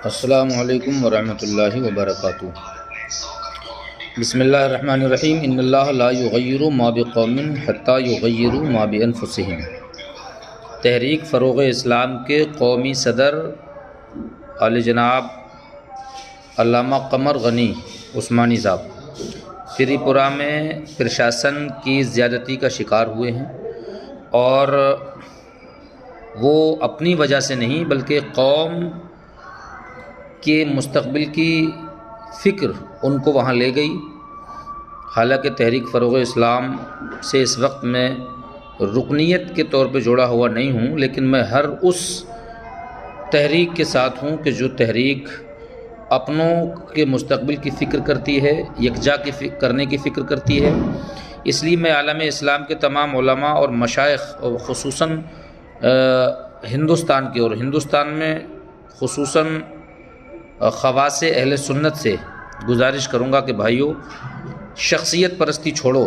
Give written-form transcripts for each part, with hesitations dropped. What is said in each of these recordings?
السلام علیکم ورحمۃ اللہ وبرکاتہ۔ بسم اللہ الرحمن الرحیم۔ ان اللہ لا یغیر ما بقوم حتی یغیروا ما بانفسہم۔ تحریک فروغ اسلام کے قومی صدر علی جناب علامہ قمر غنی عثمانی صاحب تری پورہ میں پرشاسن کی زیادتی کا شکار ہوئے ہیں، اور وہ اپنی وجہ سے نہیں بلکہ قوم کے مستقبل کی فکر ان کو وہاں لے گئی۔ حالانکہ تحریک فروغ اسلام سے اس وقت میں رکنیت کے طور پہ جوڑا ہوا نہیں ہوں، لیکن میں ہر اس تحریک کے ساتھ ہوں کہ جو تحریک اپنوں کے مستقبل کی فکر کرتی ہے، یکجا کرنے کی فکر کرتی ہے۔ اس لیے میں عالم اسلام کے تمام علماء اور مشائخ اور خصوصاً ہندوستان کے اور ہندوستان میں خصوصاً خواص اہل سنت سے گزارش کروں گا کہ بھائیو، شخصیت پرستی چھوڑو۔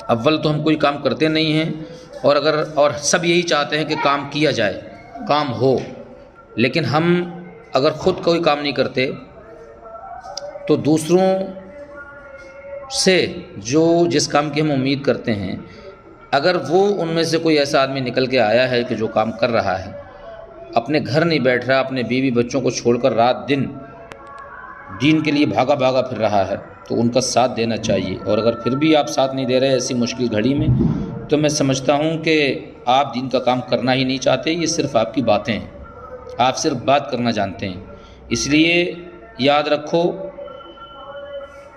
اول تو ہم کوئی کام کرتے نہیں ہیں، اور سب یہی چاہتے ہیں کہ کام کیا جائے، کام ہو، لیکن ہم اگر خود کوئی کام نہیں کرتے تو دوسروں سے جو جس کام کی ہم امید کرتے ہیں، اگر وہ ان میں سے کوئی ایسا آدمی نکل کے آیا ہے کہ جو کام کر رہا ہے، اپنے گھر نہیں بیٹھ رہا، اپنے بیوی بچوں کو چھوڑ کر رات دن دین کے لیے بھاگا پھر رہا ہے، تو ان کا ساتھ دینا چاہیے۔ اور اگر پھر بھی آپ ساتھ نہیں دے رہے ایسی مشکل گھڑی میں، تو میں سمجھتا ہوں کہ آپ دین کا کام کرنا ہی نہیں چاہتے، یہ صرف آپ کی باتیں ہیں، آپ صرف بات کرنا جانتے ہیں۔ اس لیے یاد رکھو،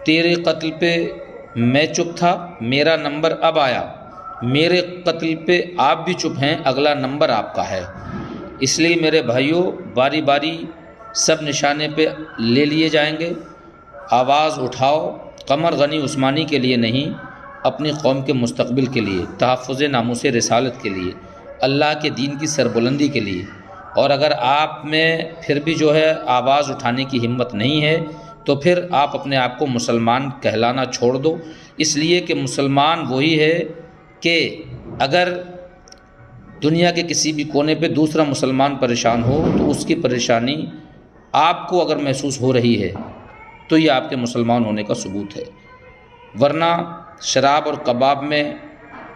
تیرے قتل پہ میں چپ تھا، میرا نمبر اب آیا، میرے قتل پہ آپ بھی چپ ہیں، اگلا نمبر آپ کا ہے۔ اس لیے میرے بھائیوں، باری باری سب نشانے پہ لے لیے جائیں گے۔ آواز اٹھاؤ، قمر غنی عثمانی کے لیے نہیں، اپنی قوم کے مستقبل کے لیے، تحفظ ناموس رسالت کے لیے، اللہ کے دین کی سربلندی کے لیے۔ اور اگر آپ میں پھر بھی جو ہے آواز اٹھانے کی ہمت نہیں ہے، تو پھر آپ اپنے آپ کو مسلمان کہلانا چھوڑ دو۔ اس لیے کہ مسلمان وہی ہے کہ اگر دنیا کے کسی بھی کونے پہ دوسرا مسلمان پریشان ہو تو اس کی پریشانی آپ کو اگر محسوس ہو رہی ہے تو یہ آپ کے مسلمان ہونے کا ثبوت ہے۔ ورنہ شراب اور کباب میں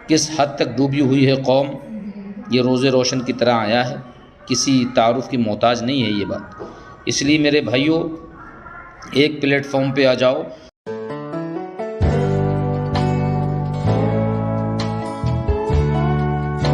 کس حد تک ڈوبی ہوئی ہے قوم، یہ روز روشن کی طرح آیا ہے، کسی تعارف کی محتاج نہیں ہے یہ بات۔ اس لیے میرے بھائیوں، ایک پلیٹ فارم پہ آ جاؤ